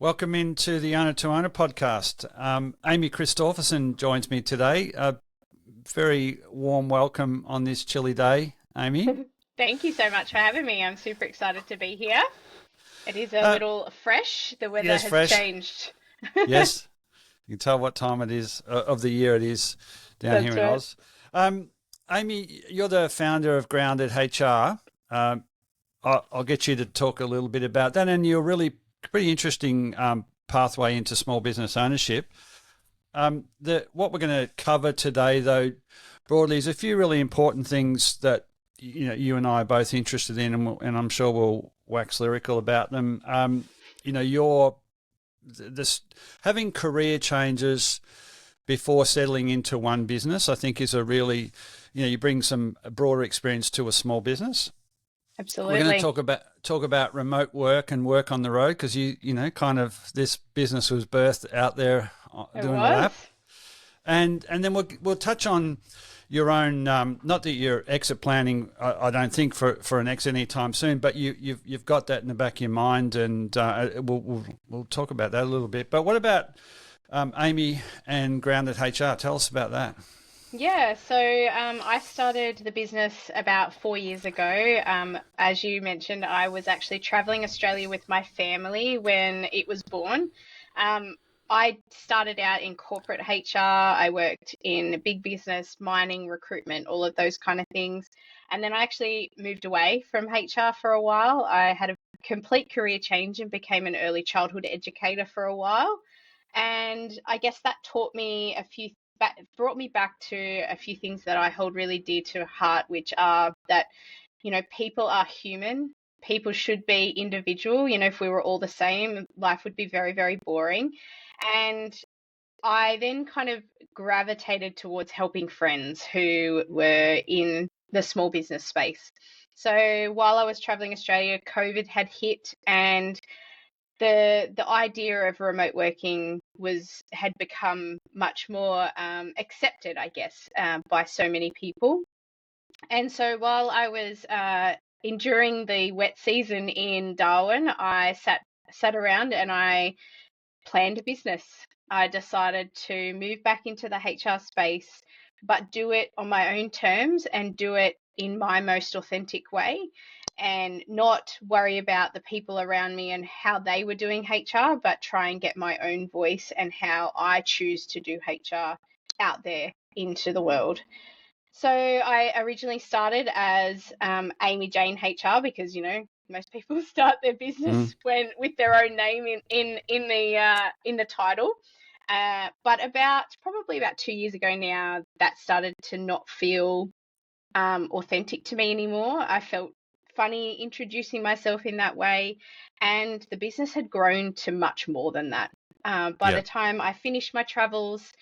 Welcome into the Owner to Owner podcast. Amy Christopherson joins me today. A very warm welcome on this chilly day, Amy. Thank you so much for having me. I'm super excited to be here. It is a little fresh. The weather Yes, has fresh. changed. Yes, you can tell what time it is of the year it is down here That's in right. Oz. Amy, you're the founder of Grounded HR. I'll get you to talk a little bit about that, and you're really pretty interesting pathway into small business ownership. What we're going to cover today, though, broadly, is a few really important things that you and I are both interested in, and I'm sure we'll wax lyrical about them. You're this having career changes before settling into one business, I think, is a really, you bring some broader experience to a small business. We're going to Absolutely. talk about remote work and work on the road because kind of this business was birthed out there It doing a lap, was. and then we'll touch on your own. Not that you're exit planning, I don't think for an exit anytime soon, but you've got that in the back of your mind, and we'll talk about that a little bit. But what about Amy and Grounded HR? Tell us about that. Yeah, so I started the business about 4 years ago. As you mentioned, I was actually traveling Australia with my family when it was born. Um, I started out in corporate HR. I worked in big business, mining, recruitment, all of those kind of things. And then I actually moved away from HR for a while. I had a complete career change and became an early childhood educator for a while. And I guess that taught me brought me back to a few things that I hold really dear to heart, which are that, people are human. People should be individual. If we were all the same, life would be very, very boring. And I then kind of gravitated towards helping friends who were in the small business space. So while I was traveling Australia, COVID had hit, and the idea of remote working had become much more accepted, I guess, by so many people. And so while I was enduring the wet season in Darwin, I sat around and I planned a business. I decided to move back into the HR space, but do it on my own terms and do it in my most authentic way, and not worry about the people around me and how they were doing HR, but try and get my own voice and how I choose to do HR out there into the world. So I originally started as Amy Jane HR because most people start their Mm. business when with their own name in the title. But probably about 2 years ago now, that started to not feel authentic to me anymore. I felt funny introducing myself in that way, and the business had grown to much more than that. By Yeah. the time I finished my travels,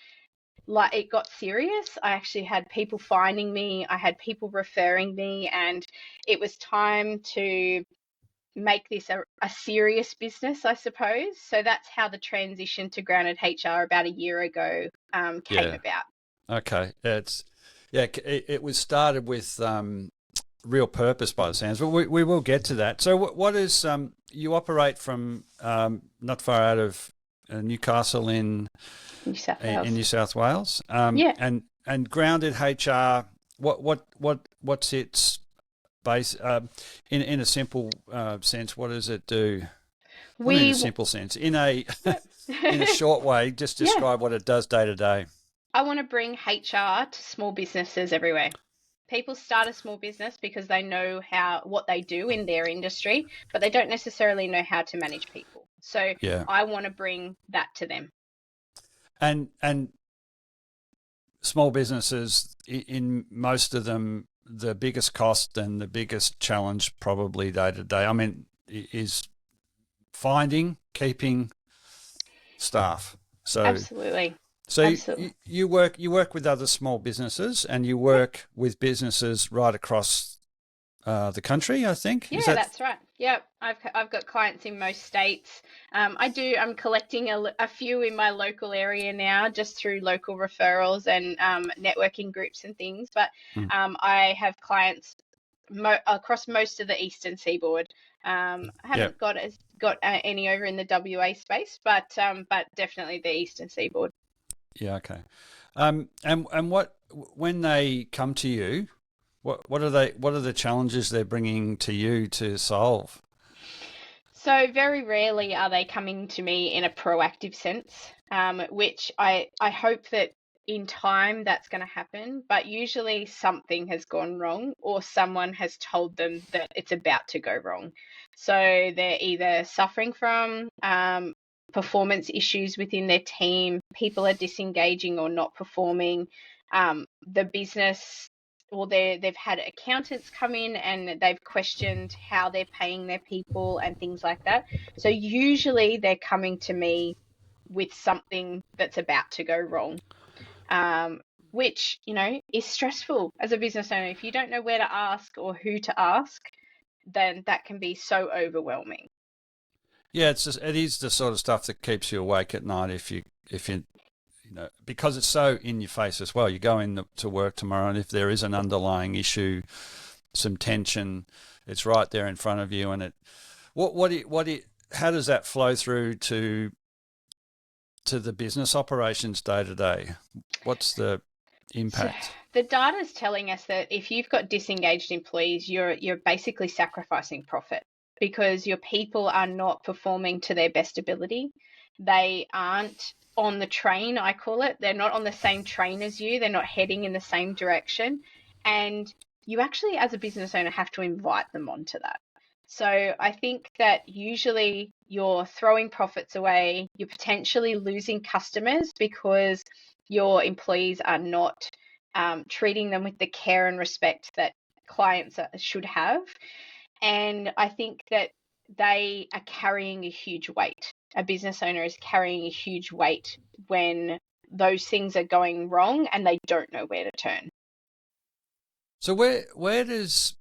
like, it got serious. I actually had people finding me, I had people referring me, and it was time to make this a serious business, I suppose. So that's how the transition to Grounded HR about a year ago came Yeah. about. Okay. It was started with real purpose by the sounds, but we will get to that. So what is you operate from not far out of Newcastle New South in Wales. New South Wales, Yeah. and Grounded HR. What's its base in a simple sense? What does it do? Well, not in a We, simple sense, in a yep. in a short way, just Yeah. describe what it does day to day. I want to bring HR to small businesses everywhere. People start a small business because they know what they do in their industry, but they don't necessarily know how to manage people. So Yeah, I want to bring that to them. and small businesses, in most of them, the biggest cost and the biggest challenge probably day to day, I mean, is finding, keeping staff. So, Absolutely. so Absolutely. you work with other small businesses, and you Yeah. work with businesses right across the country. I think is Yeah, that. that's right. Yep, I've got clients in most states. I'm collecting a few in my local area now, just through local referrals and networking groups and things. But Mm. I have clients across most of the eastern seaboard. I Yeah. haven't got any over in the WA space, but definitely the Eastern Seaboard. Yeah. Okay. And what when they come to you, what are the challenges they're bringing to you to solve? So very rarely are they coming to me in a proactive sense, which I hope that in time that's going to happen. But usually something has gone wrong or someone has told them that it's about to go wrong. So they're either suffering from performance issues within their team, people are disengaging or not performing, the business or they've had accountants come in and they've questioned how they're paying their people and things like that. So usually they're coming to me with something that's about to go wrong, which, is stressful as a business owner. If you don't know where to ask or who to ask, then that can be so overwhelming. Yeah, it is the sort of stuff that keeps you awake at night if you because it's so in your face as well. You go in to work tomorrow, and if there is an underlying issue, some tension, it's right there in front of you. And how does that flow through to the business operations day to day? What's the So impact? the data is telling us that if you've got disengaged employees, you're basically sacrificing profit because your people are not performing to their best ability. They aren't on the train, I call it. They're not on the same train as you. They're not heading in the same direction. And you actually, as a business owner, have to invite them onto that. So I think that usually you're throwing profits away, you're potentially losing customers because your employees are not treating them with the care and respect that clients should have. And I think that they are carrying a huge weight. A business owner is carrying a huge weight when those things are going wrong and they don't know where to turn. So where does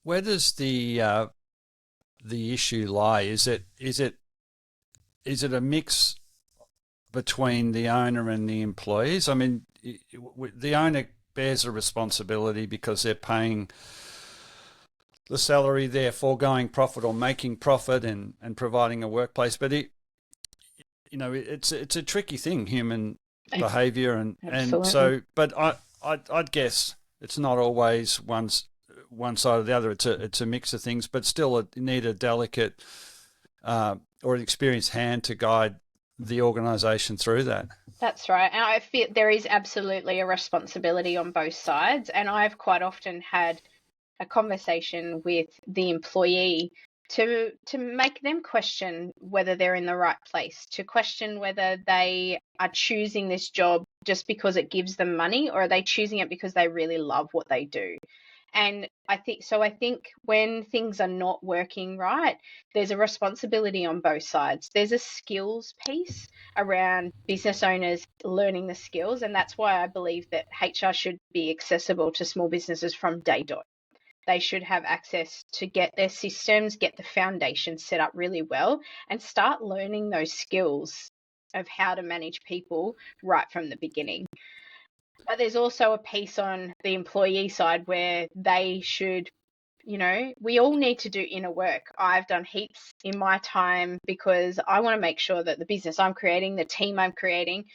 the issue lie? Is it a mix between the owner and the employees? I mean, the owner bears a responsibility because they're paying the salary, they're foregoing profit or making profit and providing a workplace. But it's a tricky thing, human behaviour, and Absolutely. so. But I'd guess it's not always one side or the other. It's a mix of things, but still you need a delicate or an experienced hand to guide the organisation through that. That's right. And I feel there is absolutely a responsibility on both sides. And I've quite often had a conversation with the employee to make them question whether they're in the right place, to question whether they are choosing this job just because it gives them money, or are they choosing it because they really love what they do. And I think when things are not working right, there's a responsibility on both sides. There's a skills piece around business owners learning the skills. And that's why I believe that HR should be accessible to small businesses from day dot. They should have access to get their systems, get the foundation set up really well, and start learning those skills of how to manage people right from the beginning. But there's also a piece on the employee side where they should, we all need to do inner work. I've done heaps in my time because I want to make sure that the business I'm creating, the team I'm creating,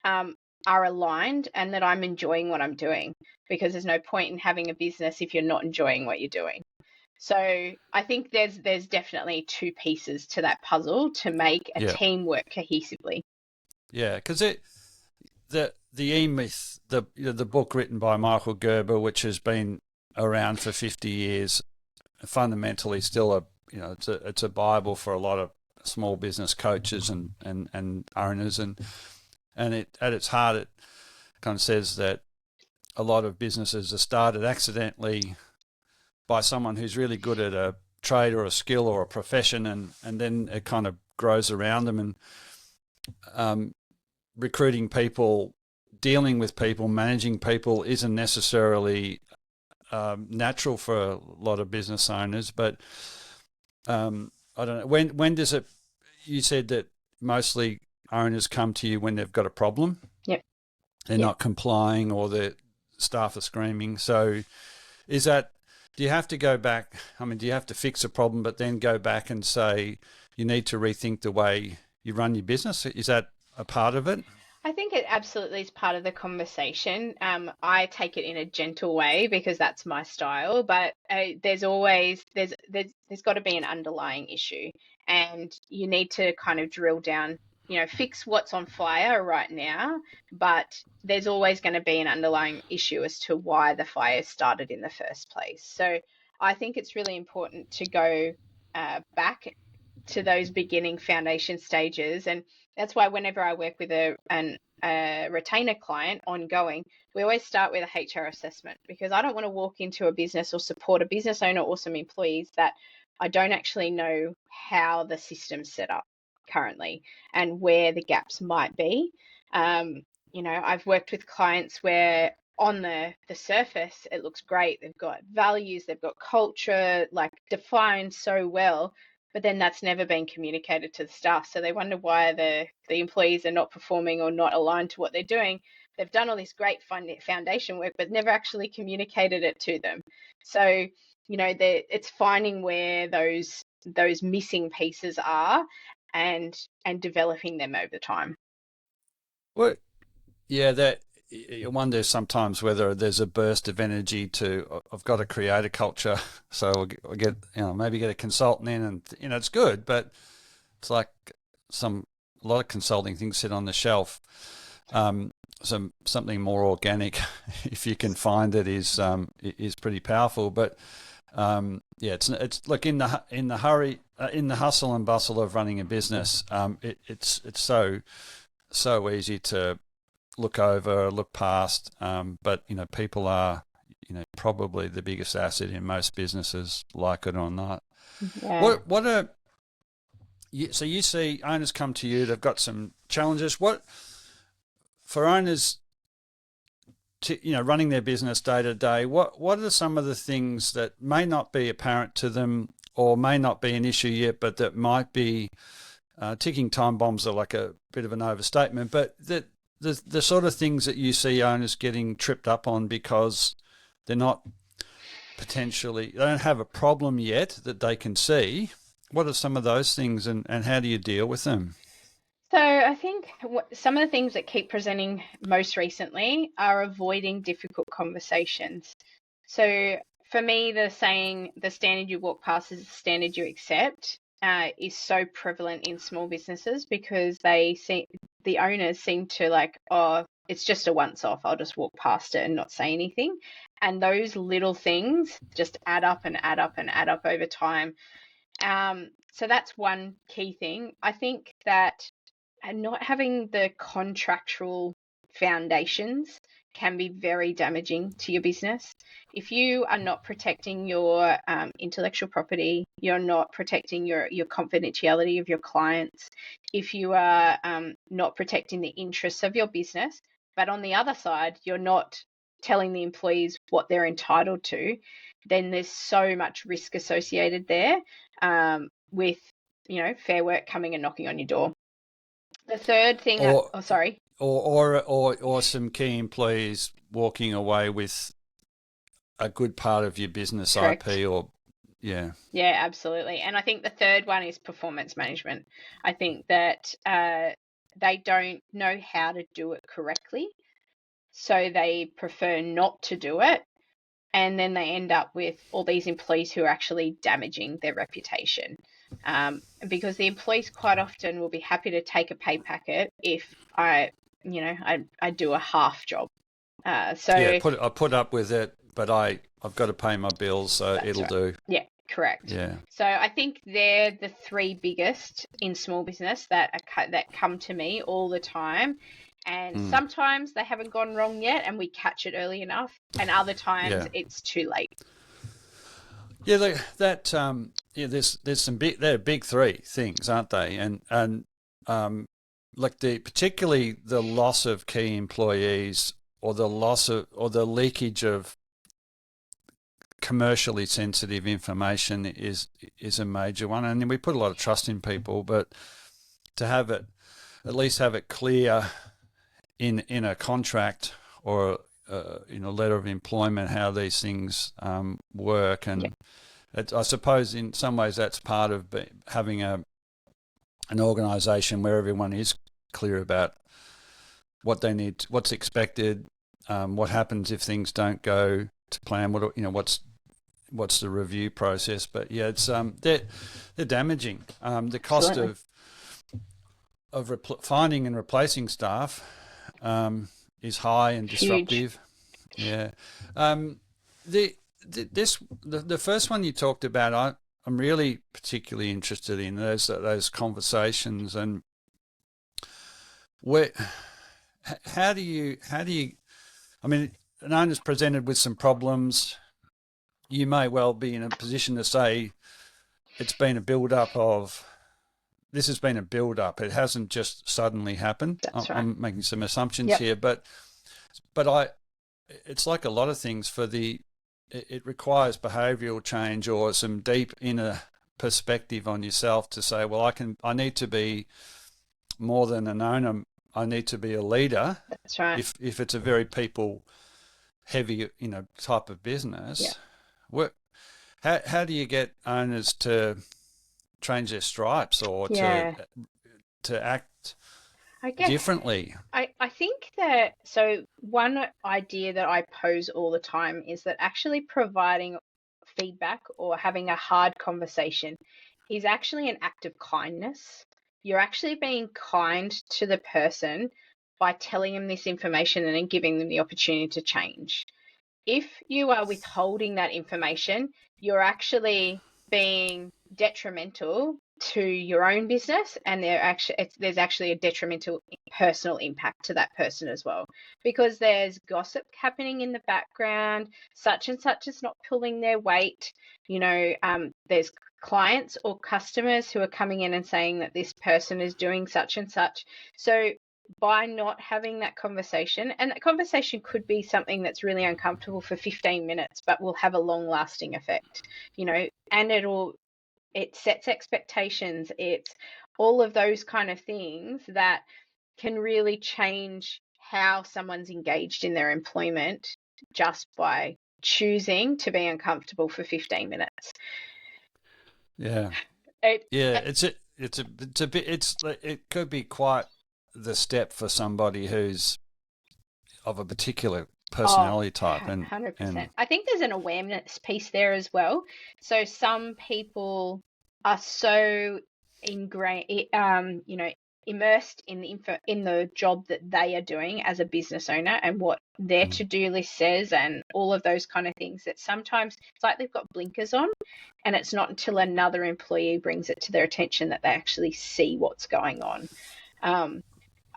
um, are aligned and that I'm enjoying what I'm doing, because there's no point in having a business if you're not enjoying what you're doing. So I think there's definitely two pieces to that puzzle to make a Yeah, team work cohesively. yeah, because the E-Myth, the book written by Michael Gerber, which has been around for 50 years, fundamentally still it's a bible for a lot of small business coaches and owners, and it at its heart it kind of says that a lot of businesses are started accidentally by someone who's really good at a trade or a skill or a profession, and then it kind of grows around them, and recruiting people, dealing with people, managing people isn't necessarily natural for a lot of business owners. But I don't know, when does it? You said that mostly owners come to you when they've got a problem. Yep. They're Yep. not complying or the staff are screaming. So is that do you have to go back? I mean, do you have to fix a problem, but then go back and say you need to rethink the way you run your business? Is that a part of it? I think it absolutely is part of the conversation. I take it in a gentle way because that's my style, but there's always there's got to be an underlying issue, and you need to kind of drill down, fix what's on fire right now, but there's always going to be an underlying issue as to why the fire started in the first place. So I think it's really important to go back to those beginning foundation stages. And that's why whenever I work with a retainer client ongoing, we always start with a HR assessment, because I don't want to walk into a business or support a business owner or some employees that I don't actually know how the system's set up currently and where the gaps might be. I've worked with clients where on the surface it looks great. They've got values, they've got culture, like defined so well, but then that's never been communicated to the staff. So they wonder why the employees are not performing or not aligned to what they're doing. They've done all this great foundation work, but never actually communicated it to them. So, it's finding where those missing pieces are and developing them over time. Well, yeah, that you wonder sometimes whether there's a burst of energy to, I've got to create a culture, so I'll get, maybe get a consultant in, and it's good, but it's like a lot of consulting things sit on the shelf. Something more organic, if you can find it, is pretty powerful. But it's like in the hurry, in the hustle and bustle of running a business, it's so easy to look past, but people are probably the biggest asset in most businesses, like it or not. Yeah. So you see owners come to you, they've got some challenges. What for owners running their business day to day, what are some of the things that may not be apparent to them or may not be an issue yet, but that might be ticking time bombs are like a bit of an overstatement, but that the sort of things that you see owners getting tripped up on because they're not they don't have a problem yet that they can see. What are some of those things, and how do you deal with them? So I think some of the things that keep presenting most recently are avoiding difficult conversations. So for me, the saying, the standard you walk past is the standard you accept, is so prevalent in small businesses, because the owners seem to like, oh, it's just a once off, I'll just walk past it and not say anything. And those little things just add up and add up and add up over time. So that's one key thing. I think that not having the contractual foundations can be very damaging to your business. If you are not protecting your intellectual property, you're not protecting your confidentiality of your clients, if you are not protecting the interests of your business, but on the other side, you're not telling the employees what they're entitled to, then there's so much risk associated there, with, Fair Work coming and knocking on your door. The third thing, sorry. Or some key employees walking away with a good part of your business. Correct. IP, or yeah. Yeah, absolutely. And I think the third one is performance management. I think that they don't know how to do it correctly, so they prefer not to do it. And then they end up with all these employees who are actually damaging their reputation. Because the employees quite often will be happy to take a pay packet if I do a half job. I put up with it, but I've got to pay my bills, so it'll right. do. Yeah, correct. Yeah. So I think they're the three biggest in small business that come to me all the time. And sometimes they haven't gone wrong yet and we catch it early enough, and other times it's too late. Yeah, there's some they're big three things, aren't they? And particularly the loss of key employees, or the leakage of commercially sensitive information is a major one. And we put a lot of trust in people, but to at least have it clear in a contract or letter of employment, how these things work. And I suppose in some ways that's part of having an organisation where everyone is clear about what they need, what's expected, what happens if things don't go to plan, what's the review process. But yeah, it's they're damaging. The cost of finding and replacing staff is high and disruptive. Huge. Yeah. The first one you talked about, I'm really particularly interested in those conversations, and how do you I mean, an owner's presented with some problems. You may well be in a position to say it's been a build-up of. This has been a build-up. It hasn't just suddenly happened. That's right. I'm making some assumptions here, but it's like a lot of things. It requires behavioural change or some deep inner perspective on yourself to say, well, I need to be more than an owner. I need to be a leader. That's right. If it's a very people heavy, type of business, how do you get owners to change their stripes or to act differently? I think that, so one idea that I pose all the time is that actually providing feedback or having a hard conversation is actually an act of kindness. You're actually being kind to the person by telling them this information and then giving them the opportunity to change. If you are withholding that information, you're actually being detrimental to your own business, and there's actually a detrimental personal impact to that person as well, because there's gossip happening in the background. Such and such is not pulling their weight. There's clients or customers who are coming in and saying that this person is doing such and such. So by not having that conversation, and that conversation could be something that's really uncomfortable for 15 minutes, but will have a long lasting effect, and it sets expectations. It's all of those kind of things that can really change how someone's engaged in their employment just by choosing to be uncomfortable for 15 minutes. Yeah. It could be quite the step for somebody who's of a particular personality type. 100%. I think there's an awareness piece there as well. So some people are so ingrained, immersed in the job that they are doing as a business owner and what their to-do list says and all of those kind of things, that sometimes it's like they've got blinkers on, and it's not until another employee brings it to their attention that they actually see what's going on.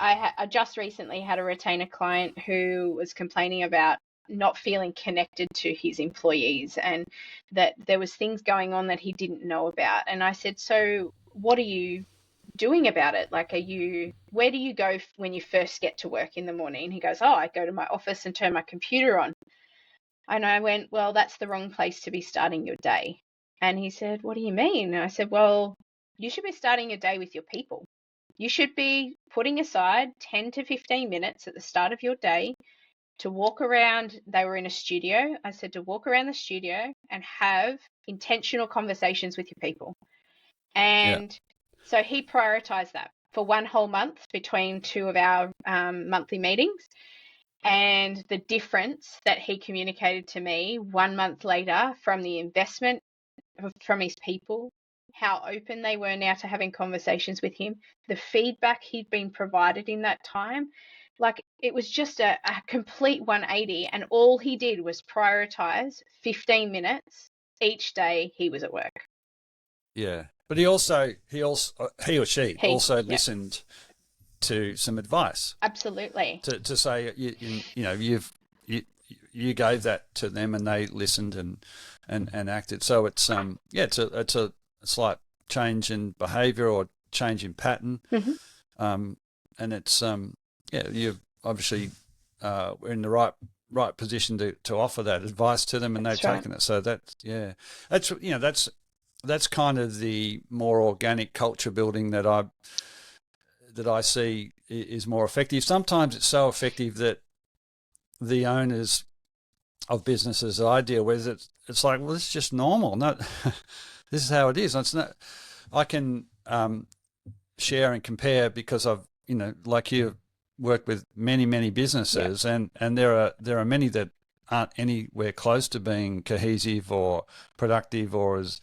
I just recently had a retainer client who was complaining about not feeling connected to his employees, and that there was things going on that he didn't know about. And I said, so what are you doing about it? Like, where do you go when you first get to work in the morning? He goes, I go to my office and turn my computer on. And I went, well, that's the wrong place to be starting your day. And he said, what do you mean? And I said, well, you should be starting your day with your people. You should be putting aside 10 to 15 minutes at the start of your day to walk around. They were in a studio. I said to walk around the studio and have intentional conversations with your people. And so he prioritized that for one whole month between two of our monthly meetings. And the difference that he communicated to me 1 month later from the investment from his people, how open they were now to having conversations with him, the feedback he'd been provided in that time, like it was just a complete 180. And all he did was prioritize 15 minutes each day he was at work. Yeah. But he or she listened to some advice. Absolutely. To say, you gave that to them and they listened and acted. So it's it's a slight change in behaviour or change in pattern. Mm-hmm. And it's you've obviously we're in the right position to offer that advice to them, and they've taken it. So that's kind of the more organic culture building that I see is more effective. Sometimes it's so effective that the owners of businesses that I deal with, it's like, well, this is just normal. No, this is how it is. It's not. I can share and compare because I've, like you, worked with many businesses, and there are many that aren't anywhere close to being cohesive or productive or as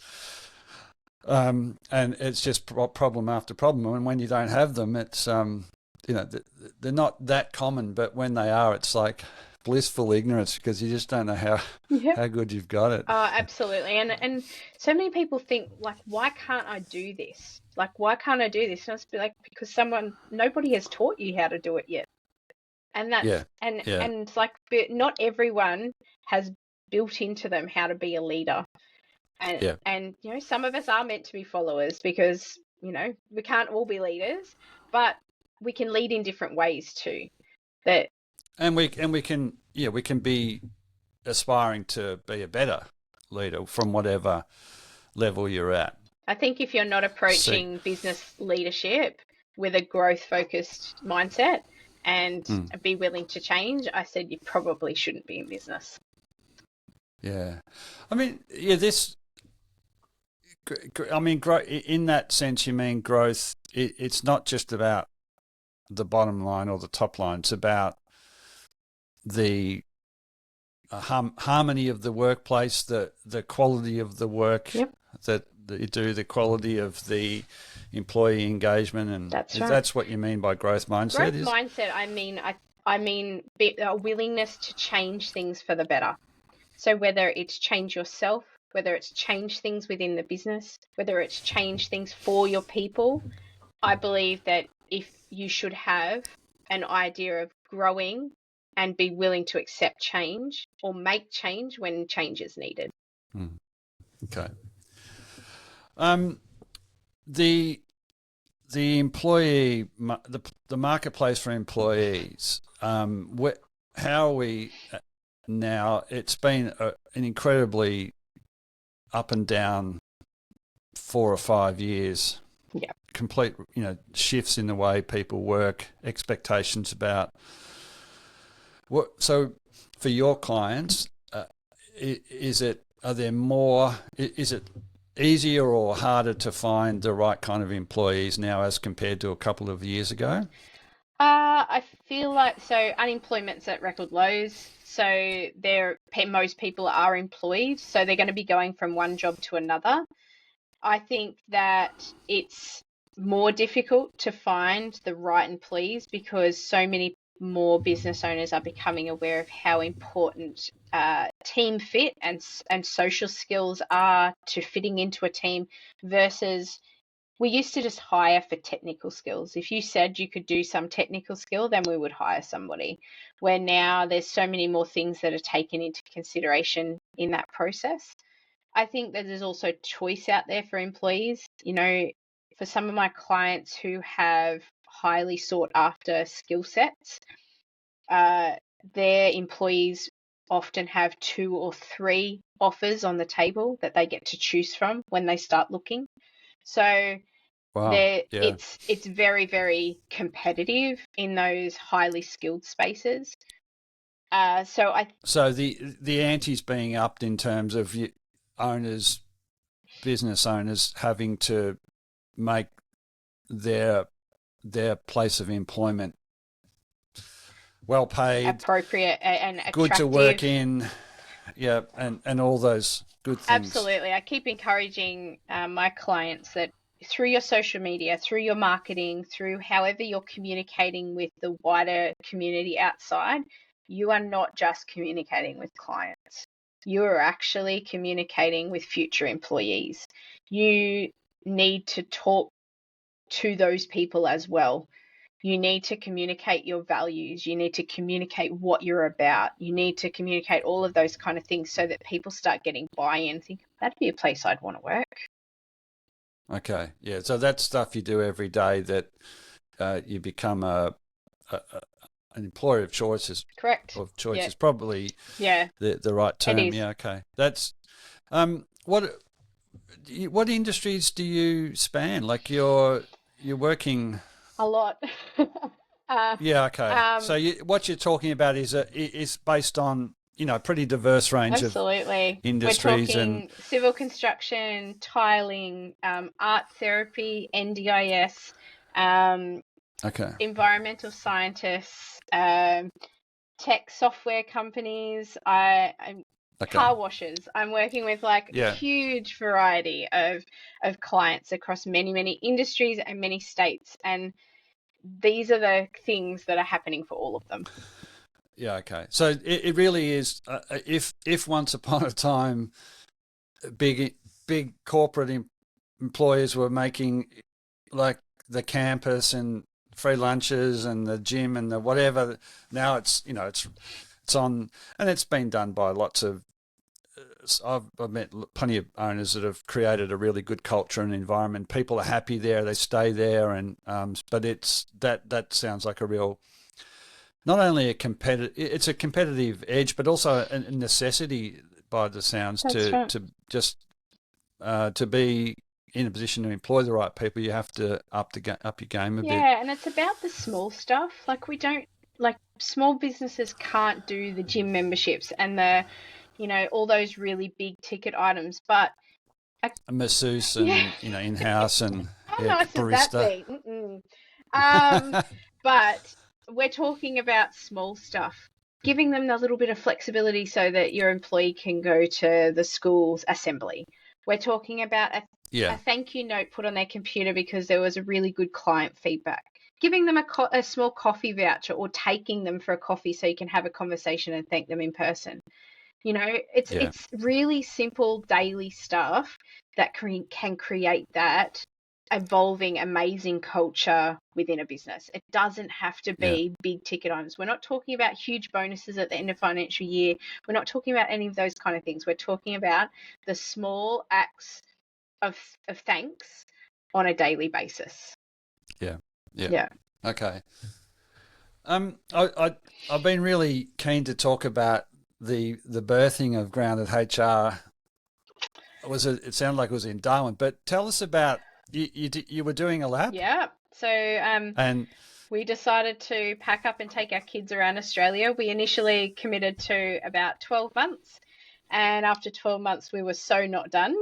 and it's just problem after problem. And when you don't have them, it's they're not that common, but when they are, it's like blissful ignorance because you just don't know how good you've got it. Oh, absolutely. And so many people think, like, why can't I do this? Like, why can't I do this? And it's like, because nobody has taught you how to do it yet. And that's and it's like, but not everyone has built into them how to be a leader. And some of us are meant to be followers because we can't all be leaders, but we can lead in different ways too. We can be aspiring to be a better leader from whatever level you're at. I think if you're not approaching business leadership with a growth focused mindset and be willing to change, I said you probably shouldn't be in business. Yeah. I mean, in that sense, you mean growth, it's not just about the bottom line or the top line. It's about the harmony of the workplace, the quality of the work that you do, the quality of the employee engagement, and that's what you mean by growth mindset. Mindset. I mean a willingness to change things for the better. So whether it's change yourself, whether it's change things within the business, whether it's change things for your people, I believe that if you should have an idea of growing and be willing to accept change or make change when change is needed. Okay. The employee, the marketplace for employees, how are we now? It's been an incredibly up and down 4 or 5 years. Yeah. Complete, shifts in the way people work, expectations about what. So, for your clients, is it easier or harder to find the right kind of employees now as compared to a couple of years ago? I feel like unemployment's at record lows. So most people are employed, so they're going to be going from one job to another. I think that it's more difficult to find the right employees because so many more business owners are becoming aware of how important team fit and social skills are to fitting into a team versus we used to just hire for technical skills. If you said you could do some technical skill, then we would hire somebody. Where now there's so many more things that are taken into consideration in that process. I think that there's also choice out there for employees. For some of my clients who have highly sought after skill sets, their employees often have 2 or 3 offers on the table that they get to choose from when they start looking. So it's very, very competitive in those highly skilled spaces. So the ante's being upped in terms of business owners having to make their place of employment well paid, appropriate, and attractive. Good to work in, and all those good things. Absolutely. I keep encouraging my clients that through your social media, through your marketing, through however you're communicating with the wider community outside, you are not just communicating with clients. You are actually communicating with future employees. You need to talk to those people as well. You need to communicate your values. You need to communicate what you're about. You need to communicate all of those kind of things so that people start getting buy-in and think, that'd be a place I'd want to work. Okay, yeah. So that's stuff you do every day that you become an employer of choice. Correct. Of choice is probably the right term. Yeah, okay. That's what industries do you span? Like you're working a lot. Uh, Yeah, okay. um, So what you're talking about is based on, pretty diverse range of Absolutely. We're industries and talking civil construction, tiling, art therapy, NDIS, um, okay. environmental scientists, tech software companies, Okay. car washers. I'm working with like a Yeah. huge variety of clients across many, many industries and many states. And these are the things that are happening for all of them. Yeah, okay. So it really is if once upon a time big big corporate employers were making like the campus and free lunches and the gym and the whatever. Now it's on, and it's been done by lots of. I've met plenty of owners that have created a really good culture and environment. People are happy there; they stay there, and but it's that sounds like a real, not only it's a competitive edge, but also a necessity by the sounds That's right. to just to be in a position to employ the right people. You have to up your game a bit. Yeah, and it's about the small stuff. Like we don't like small businesses can't do the gym memberships and all those really big ticket items. But A masseuse yeah, and in house and how yeah, nice is that barista. be? Um, but we're talking about small stuff, giving them a little bit of flexibility so that your employee can go to the school's assembly. We're talking about a Yeah, thank you note put on their computer because there was a really good client feedback. Giving them a small coffee voucher or taking them for a coffee so you can have a conversation and thank them in person. It's yeah, it's really simple daily stuff that can create that evolving amazing culture within a business. It doesn't have to yeah, be big ticket items. We're not talking about huge bonuses at the end of financial year. We're not talking about any of those kind of things. We're talking about the small acts of thanks on a daily basis. yeah, yeah. Yeah. Okay. I've been really keen to talk about the birthing of Grounded HR. It sounded like it was in Darwin, but tell us about you were doing a lab Yeah. So and we decided to pack up and take our kids around Australia. We initially committed to about 12 months. And after 12 months, we were so not done.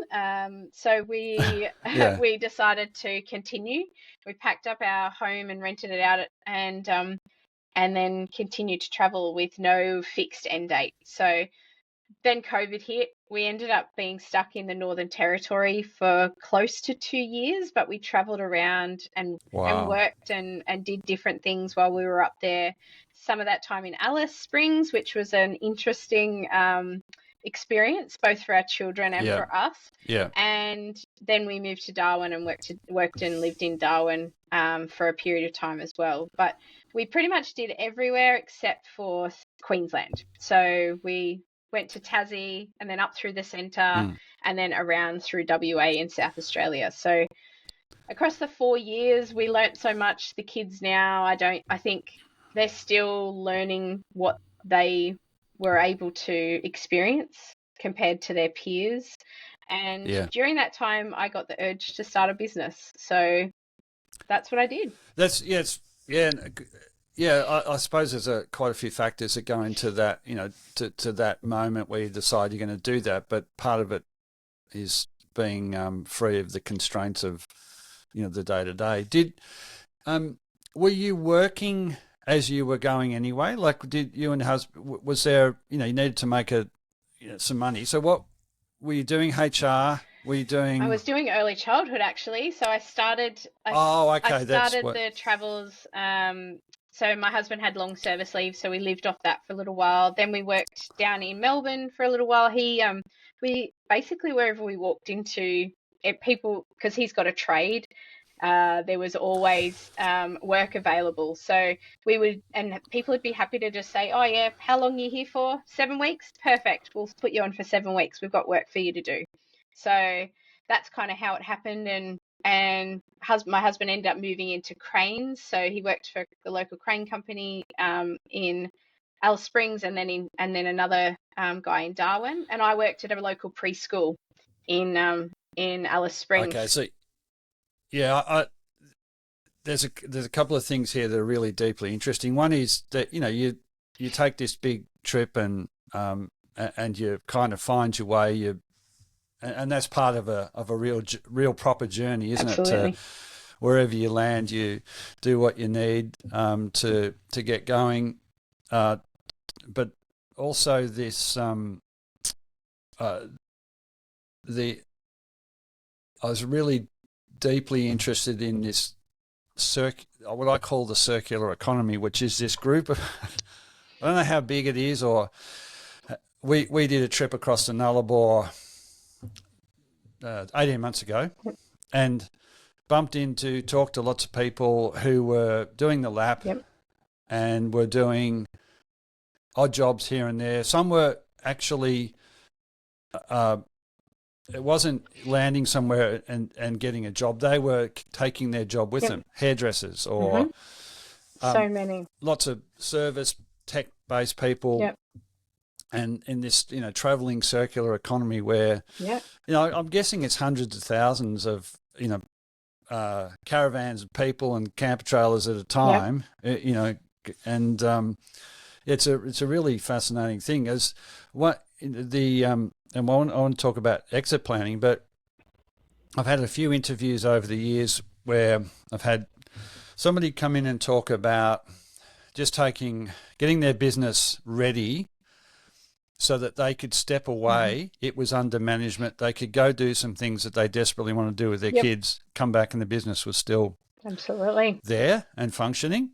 So we yeah, we decided to continue. We packed up our home and rented it out, and then continued to travel with no fixed end date. So then COVID hit. We ended up being stuck in the Northern Territory for close to 2 years, but we traveled around and wow, worked and did different things while we were up there. Some of that time in Alice Springs, which was an interesting experience both for our children and yeah, for us. yeah, And then we moved to Darwin and worked and lived in Darwin for a period of time as well. But we pretty much did everywhere except for Queensland. So we went to Tassie and then up through the centre mm, and then around through WA in South Australia. So across the 4 years, we learnt so much. The kids now, I think they're still learning what they were able to experience compared to their peers. And yeah. during that time, I got the urge to start a business. So that's what I did. That's yes, yeah, yeah. I suppose there's quite a few factors that go into that. To that moment where you decide you're going to do that, but part of it is being free of the constraints of the day to day. Were you working as you were going anyway? Like, did you and husband, was there, you needed to make some money. So what were you doing? HR? Were you I doing? was doing early childhood actually. So Oh, I okay. That's started what. the travels. So my husband had long service leave, so we lived off that for a little while. Then we worked down in Melbourne for a little while. We basically wherever we walked into, people, because he's got a trade. There was always work available. So and people would be happy to just say, oh yeah, how long are you here for? 7 weeks? Perfect. We'll put you on for 7 weeks. We've got work for you to do. So that's kind of how it happened. And my husband ended up moving into cranes. So he worked for the local crane company in Alice Springs, and then another guy in Darwin. And I worked at a local preschool in Alice Okay, Springs. so yeah, there's a couple of things here that are really deeply interesting. One is that you take this big trip and you kind of find your way. And that's part of a real proper journey, isn't Absolutely. it? To wherever you land, you do what you need to get going. But also this I was really deeply interested in this what I call the circular economy, which is this group of I don't know how big it is, or we did a trip across the Nullarbor 18 months ago, and talked to lots of people who were doing the lap and were doing odd jobs here and there. Some were actually, it wasn't landing somewhere and getting a job. They were taking their job with them, hairdressers or so many. Lots of service tech-based people. And in this, traveling circular economy where, I'm guessing it's hundreds of thousands of, caravans of people and camper trailers at a time, and it's a really fascinating thing. As what the and I want to talk about exit planning, but I've had a few interviews over the years where I've had somebody come in and talk about just getting their business ready so that they could step away. It was under management. They could go do some things that they desperately want to do with their kids, come back and the business was still absolutely there and functioning.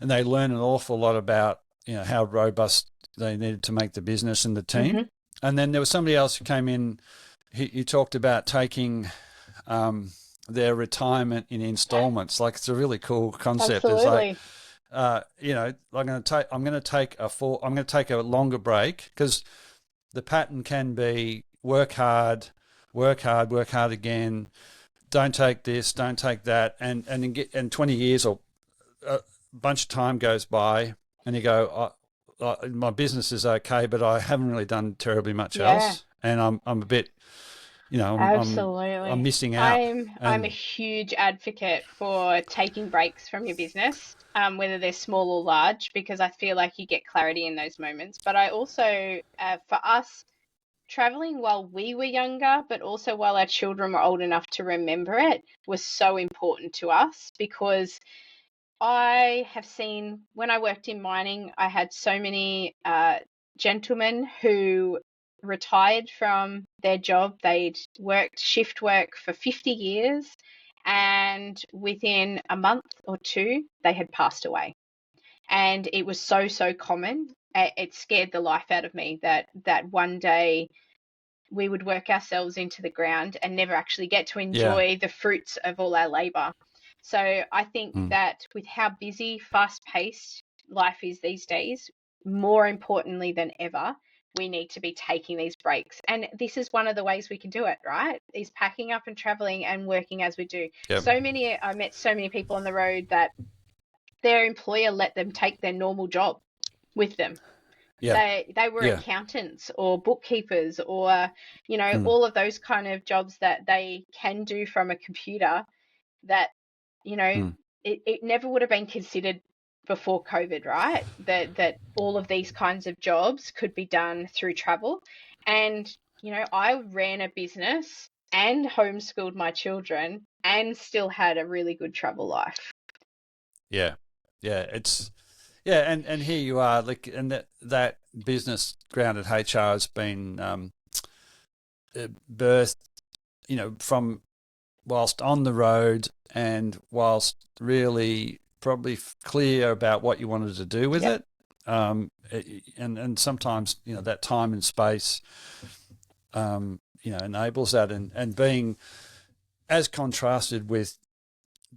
And they learn an awful lot about, how robust they needed to make the business and the team. And then there was somebody else who came in, he talked about taking their retirement in installments. Like, it's a really cool concept. Absolutely. It's like, I'm going to take a longer break, because the pattern can be work hard again. Don't take this, don't take that, and 20 years or a bunch of time goes by, and you go, my business is okay, but I haven't really done terribly much else, and I'm a bit. Absolutely. I'm missing out. I'm a huge advocate for taking breaks from your business, whether they're small or large, because I feel like you get clarity in those moments. But I also, for us, traveling while we were younger, but also while our children were old enough to remember it, was so important to us, because I have seen, when I worked in mining, I had so many gentlemen who retired from their job. They'd worked shift work for 50 years, and within a month or two, they had passed away. And it was so common. It scared the life out of me that one day we would work ourselves into the ground and never actually get to enjoy the fruits of all our labor. So I think that with how busy, fast-paced life is these days, more importantly than ever, we need to be taking these breaks. And this is one of the ways we can do it, right? Is packing up and traveling and working as we do. I met so many people on the road that their employer let them take their normal job with them. They were accountants or bookkeepers or, all of those kind of jobs that they can do from a computer that, it never would have been considered before COVID, right? That all of these kinds of jobs could be done through travel. And, I ran a business and homeschooled my children and still had a really good travel life. Yeah. And here you are, like, and that business, Grounded HR, has been birthed, from whilst on the road and whilst really probably clear about what you wanted to do with it. And sometimes, that time and space, enables that, and being as contrasted with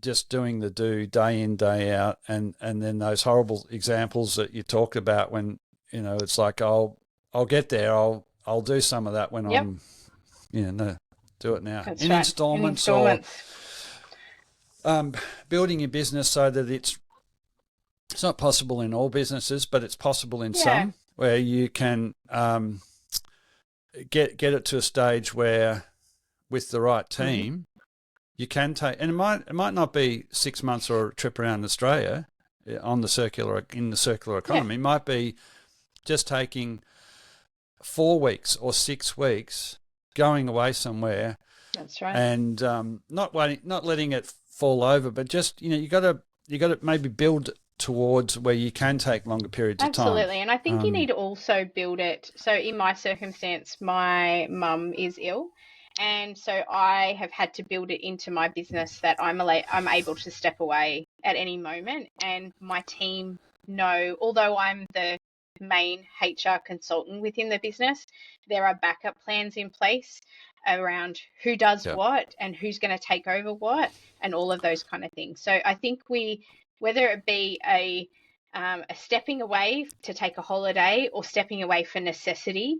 just doing the day in, day out, and then those horrible examples that you talked about when, it's like, I'll get there, I'll do some of that when I'm, do it now. That's in right. installments, or building your business so that it's not possible in all businesses, but it's possible in some, where you can get it to a stage where, with the right team, you can take, and it might not be 6 months or a trip around Australia in the circular economy. It might be just taking 4 weeks or 6 weeks, going away somewhere. That's right. And not letting it fall over, but just you got to maybe build towards where you can take longer periods of time. Absolutely. And I think you need to also build it. So in my circumstance, my mum is ill. And so I have had to build it into my business that I'm able to step away at any moment. And my team know, although I'm the main HR consultant within the business, there are backup plans in place around who does what and who's going to take over what and all of those kind of things. So I think whether it be a stepping away to take a holiday or stepping away for necessity,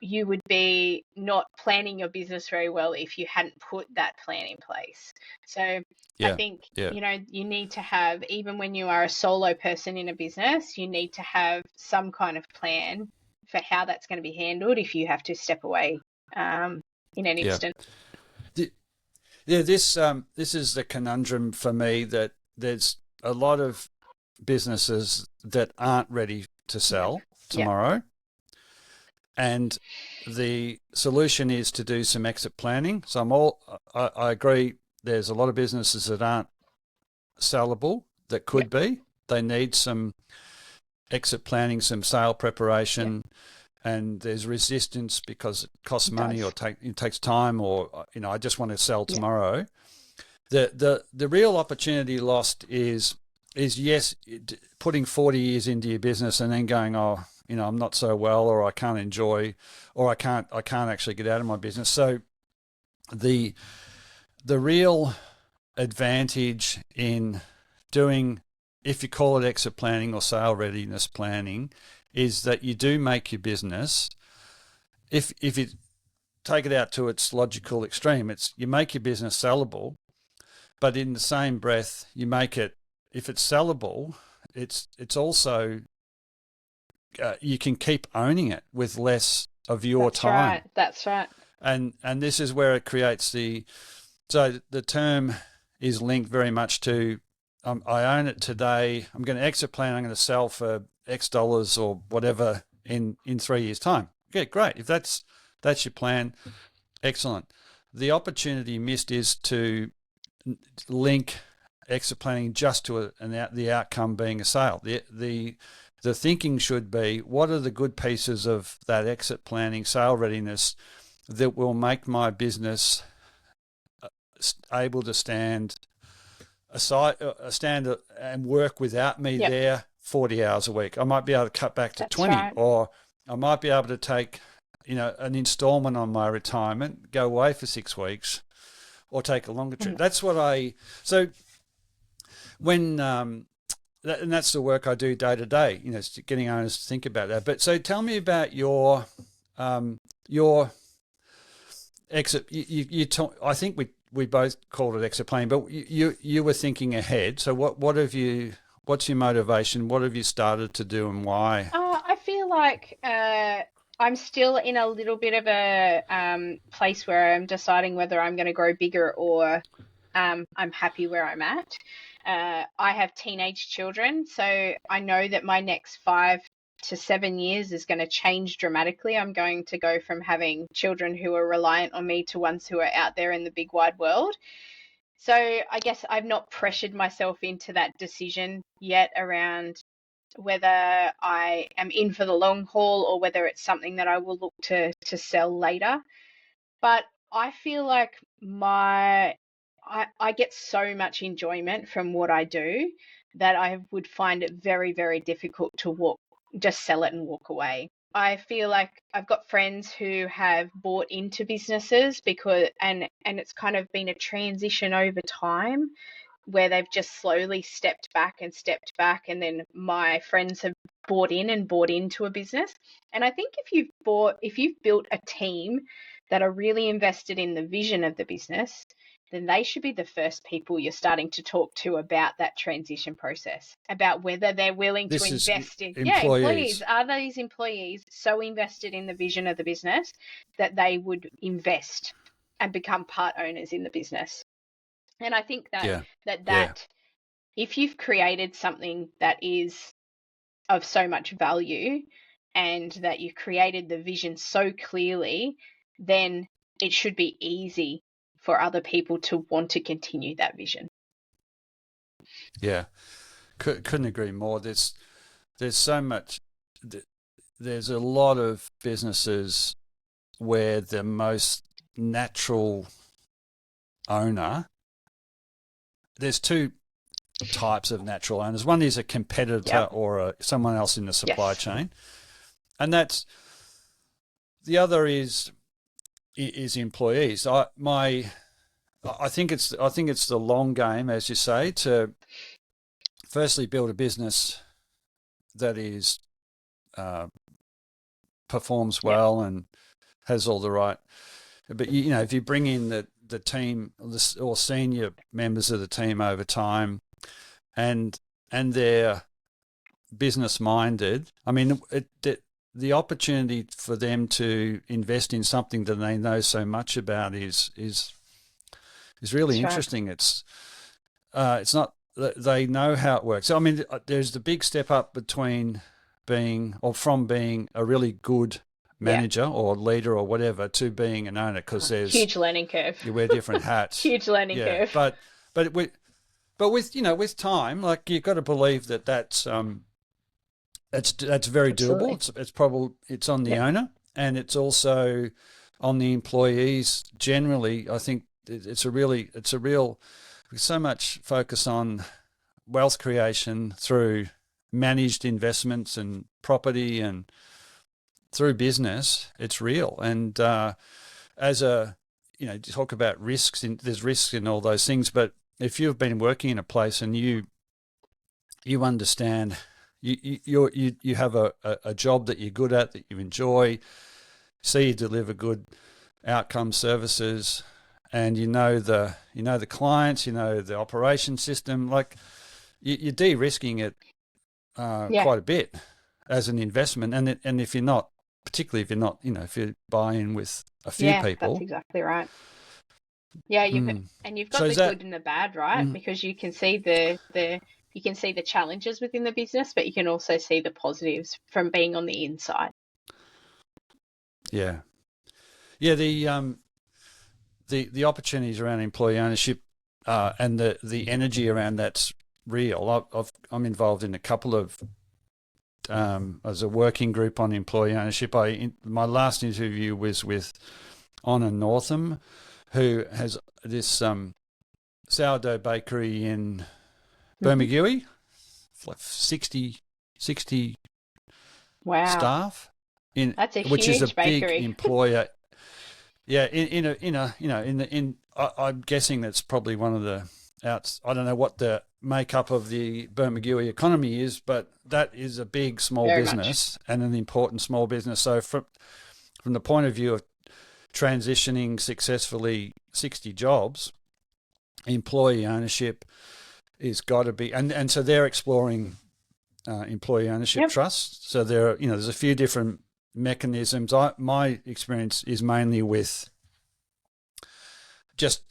you would be not planning your business very well if you hadn't put that plan in place. So I think, you need to have, even when you are a solo person in a business, you need to have some kind of plan for how that's going to be handled if you have to step away in an instant. This is the conundrum for me, that there's a lot of businesses that aren't ready to sell tomorrow. And the solution is to do some exit planning. So I agree, there's a lot of businesses that aren't sellable that could be. They need some exit planning, some sale preparation, and there's resistance because it costs money or it takes time, or I just want to sell tomorrow. The real opportunity lost is yes, putting 40 years into your business and then going, I'm not so well, or I can't enjoy, or I can't actually get out of my business. So the real advantage in doing, if you call it exit planning or sale readiness planning, is that you do make your business, if you take it out to its logical extreme, you make your business sellable, but in the same breath, you make it, if it's sellable, it's also, you can keep owning it with less of your time. That's right. And this is where it creates so the term is linked very much to, I own it today, I'm going to exit plan, I'm going to sell for X dollars or whatever in 3 years' time. Okay, great. If that's your plan, excellent. The opportunity missed is to link exit planning just to the outcome being a sale. The thinking should be, what are the good pieces of that exit planning, sale readiness that will make my business able to stand and work without me there 40 hours a week. I might be able to cut back to 20, or I might be able to take, an installment on my retirement, go away for 6 weeks, or take a longer trip. That's what so when, and that's the work I do day to day, getting owners to think about that. But so tell me about your exit. I think we both called it exit planning, but you were thinking ahead. So what's your motivation? What have you started to do, and why? I feel like I'm still in a little bit of a place where I'm deciding whether I'm going to grow bigger or I'm happy where I'm at. I have teenage children, so I know that my next 5 to 7 years is going to change dramatically. I'm going to go from having children who are reliant on me to ones who are out there in the big wide world. So I guess I've not pressured myself into that decision yet around whether I am in for the long haul or whether it's something that I will look to sell later. But I feel like I get so much enjoyment from what I do that I would find it very, very difficult to just sell it and walk away. I feel like I've got friends who have bought into businesses and it's kind of been a transition over time where they've just slowly stepped back, and then my friends have bought into a business. And I think if you've built a team that are really invested in the vision of the business, then they should be the first people you're starting to talk to about that transition process, about whether they're willing to invest in employees. Are these employees so invested in the vision of the business that they would invest and become part owners in the business? And I think that Yeah. that Yeah. that if you've created something that is of so much value and that you've created the vision so clearly, then it should be easy for other people to want to continue that vision. Yeah. Couldn't agree more. There's so much. There's a lot of businesses where the most natural owner. There's two types of natural owners. One is a competitor Yep. or someone else in the supply Yes. chain, and that's the other is employees. I think it's the long game, as you say, to firstly build a business that is performs well and has all the right. But if you bring in the team or senior members of the team over time, and they're business minded, I mean, the opportunity for them to invest in something that they know so much about is really That's right. interesting. It's not they know how it works. So, I mean, there's the big step up from being a really good manager or leader or whatever to being an owner, because there's huge learning curve. you wear different hats. Huge learning curve. But with time, like, you've got to believe that's very Absolutely. doable. It's probably it's on the owner, and it's also on the employees generally. I think it's a real so much focus on wealth creation through managed investments and property and through business. It's real. And as you talk about risks, there's risks in all those things, but if you've been working in a place and you understand, you have a job that you're good at, that you enjoy, see you deliver good outcome services, and you know the clients, the operation system, like you're de-risking it quite a bit as an investment. And if you're not, particularly if you're not, if you buy in with a few people. That's exactly right. Yeah, you've got the good and the bad, right? Because you can see the challenges within the business, but you can also see the positives from being on the inside. Yeah. The opportunities around employee ownership and the energy around that's real. I'm involved in a couple of as a working group on employee ownership. My last interview was with Honor Northam, who has this sourdough bakery in Bermagui, like 60 staff, That's a which huge is a bakery. big employer. Yeah, I'm guessing that's probably one of the I don't know what the makeup of the Bermagui economy is, but that is a big small Very business and an important small business. So from the point of view of transitioning successfully 60 jobs, employee ownership is got to be, and so they're exploring employee ownership trusts. So there's a few different mechanisms. My experience is mainly with just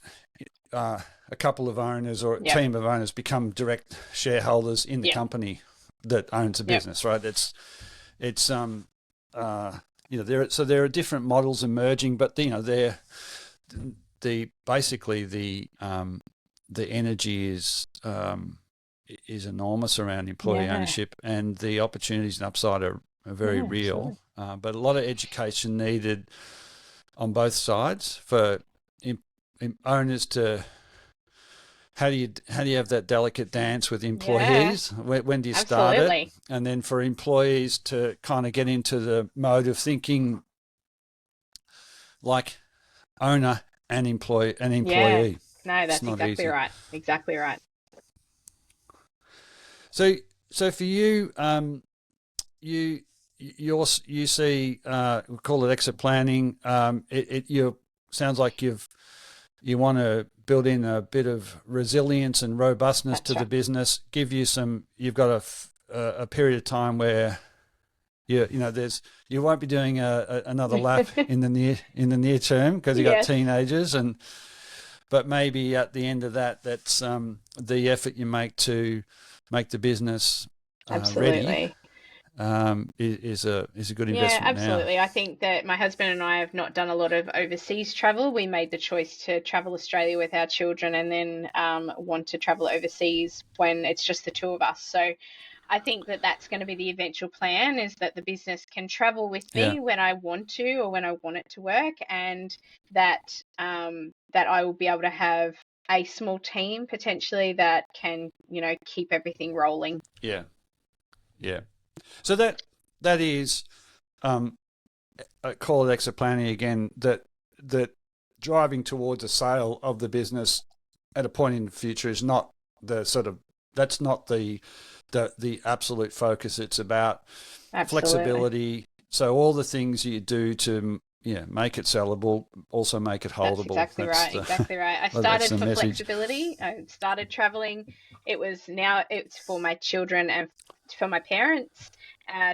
a couple of owners or a team of owners become direct shareholders in the company that owns the business, right? There are different models emerging, but they're basically the energy is enormous around employee ownership, and the opportunities and upside are very real. But a lot of education needed on both sides for owners to. How do you have that delicate dance with employees? When do you start it? And then for employees to kind of get into the mode of thinking like owner and employee. No, that's exactly easy. right. Exactly right. So for you, you see, we call it exit planning. It sounds like you want to build in a bit of resilience and robustness to the business. You've got a period of time where you won't be doing another lap in the near term because you got teenagers, and but maybe at the end of that, that's the effort you make to make the business ready. Absolutely. Is a good Yeah, investment now. absolutely. I think that my husband and I have not done a lot of overseas travel. We made the choice to travel Australia with our children and then want to travel overseas when it's just the two of us. So I think that that's going to be the eventual plan, is that the business can travel with Yeah, me when I want to or when I want it to work, and that that I will be able to have a small team potentially that can, keep everything rolling. yeah, yeah. So that is I call it exit planning again. That driving towards a sale of the business at a point in the future is not the sort of that's not the absolute focus. It's about Absolutely. flexibility. So all the things you do to make it sellable, also make it That's holdable. exactly right. Exactly right. I That's started the for message. flexibility. I started traveling. It's for my children and for my parents,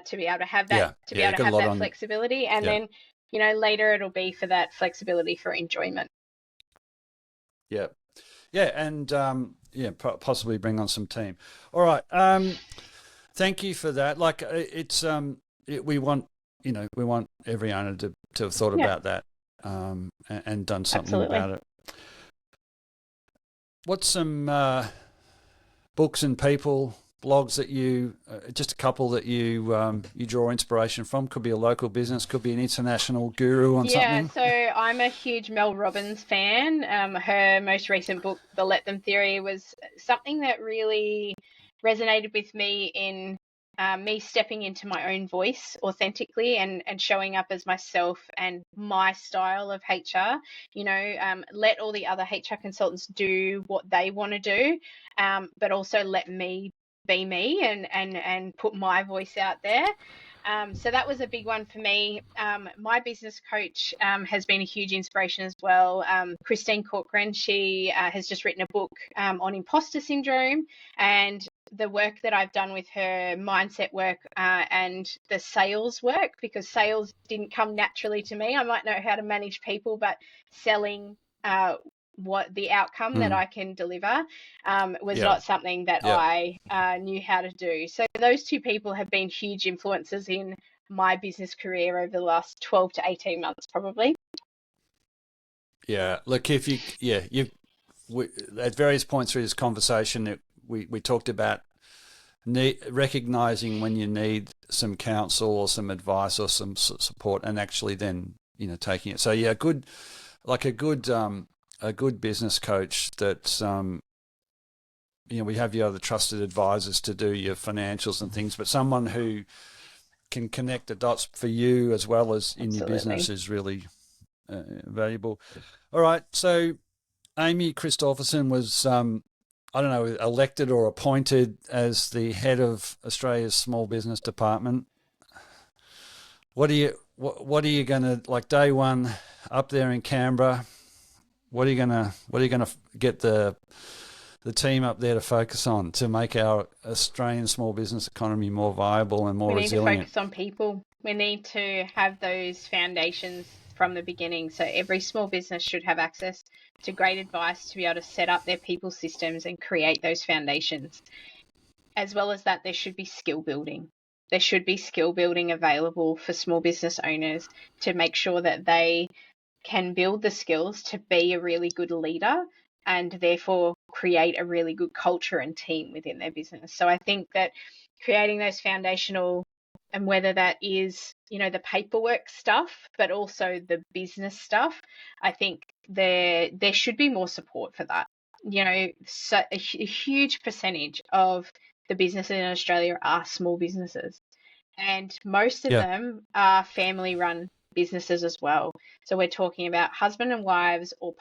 to be able to have that, Yeah, yeah, got a lot on. flexibility, and Yeah, then later it'll be for that flexibility for enjoyment. yeah, yeah, and possibly bring on some team. All right. Thank you for that. Like we want we want every owner to have thought Yeah, about that and done something absolutely. about it. What's some books and people blogs that you just a couple that you draw inspiration from? Could be a local business, could be an international guru on Yeah, something. so I'm a huge Mel Robbins fan. Her most recent book, The Let Them Theory, was something that really resonated with me in me stepping into my own voice authentically, and showing up as myself and my style of HR. Let all the other HR consultants do what they want to do, but also let me be me, and put my voice out there. So that was a big one for me. My business coach has been a huge inspiration as well. Christine Corcoran, she has just written a book on imposter syndrome, and the work that I've done with her, mindset work, and the sales work, because sales didn't come naturally to me. I might know how to manage people, but selling what the outcome that Mm. I can deliver was Yeah, not something that yeah, I knew how to do. So those two people have been huge influences in my business career over the last 12 to 18 months, probably. yeah. Look, if you at various points through this conversation, we talked about recognizing when you need some counsel or some advice or some support, and actually then taking it. So yeah, a good business coach that we have your other trusted advisors to do your financials and things, but someone who can connect the dots for you as well as in your Absolutely. business is really valuable. All right, so Amy Christopherson was I don't know, elected or appointed as the head of Australia's small business department. What are you going to, like, day one up there in Canberra? What are you gonna get the team up there to focus on to make our Australian small business economy more viable and We more need to resilient? focus on people. We need to have those foundations from the beginning. So every small business should have access to great advice to be able to set up their people systems and create those foundations. As well as that, there should be skill building. There should be skill building available for small business owners to make sure that they can build the skills to be a really good leader, and therefore create a really good culture and team within their business. So I think that creating those foundational, and whether that is, the paperwork stuff, but also the business stuff, I think there should be more support for that. So a huge percentage of the businesses in Australia are small businesses, and most of Yeah, them are family run businesses as well. So we're talking about husband and wives, or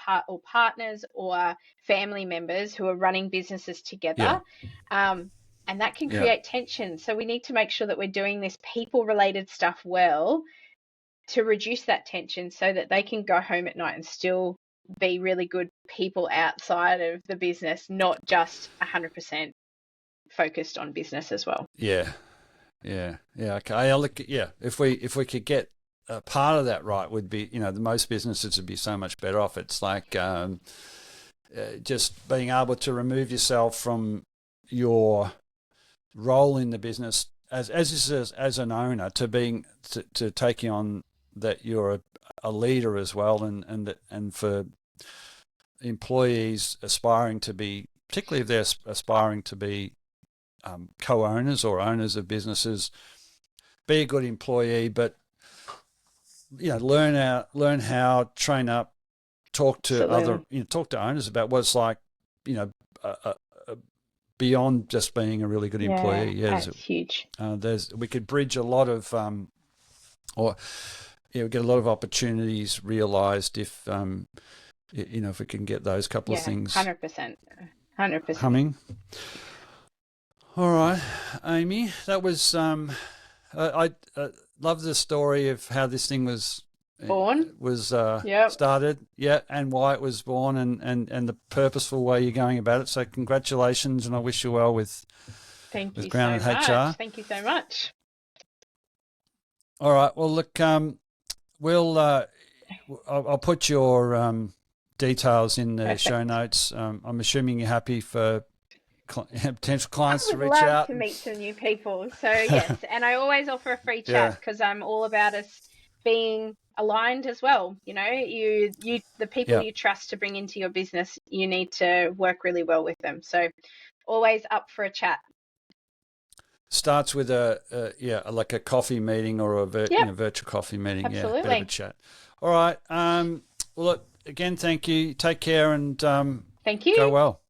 partners, or family members who are running businesses yeah, together. Um, and that can yeah, create tension. So we need to make sure that we're doing this people related stuff well, to reduce that tension, so that they can go home at night and still be really good people outside of the business, not just 100% focused on business as well. yeah, yeah. Okay, I look. Yeah, if we could get a part of that right, would be the most businesses would be so much better off. It's like just being able to remove yourself from your role in the business as an owner to taking on that you're a leader as well, and for employees aspiring to be, particularly if they're aspiring to be co-owners or owners of businesses, be a good employee, but learn how, train up, talk to talk to owners about what it's like, beyond just being a really good employee. Yeah, that's huge. We could bridge a lot of we get a lot of opportunities realised if if we can get those couple of things 100% humming. All right, Amy, that was I love the story of how this thing was started, and why it was born, and the purposeful way you're going about it. So congratulations, and I wish you well with Grounded HR. Thank you so much. All right, well look, I'll put your details in the show notes. I'm assuming you're happy for potential clients to reach out. I would love to meet some new people. So yes, and I always offer a free chat because I'm all about us being aligned as well. You the people you trust to bring into your business, you need to work really well with them. So always up for a chat. Starts with like a coffee meeting or a virtual coffee meeting. Absolutely. Bit of a chat. All right. Well, look, again, thank you. Take care, and thank you. Go well.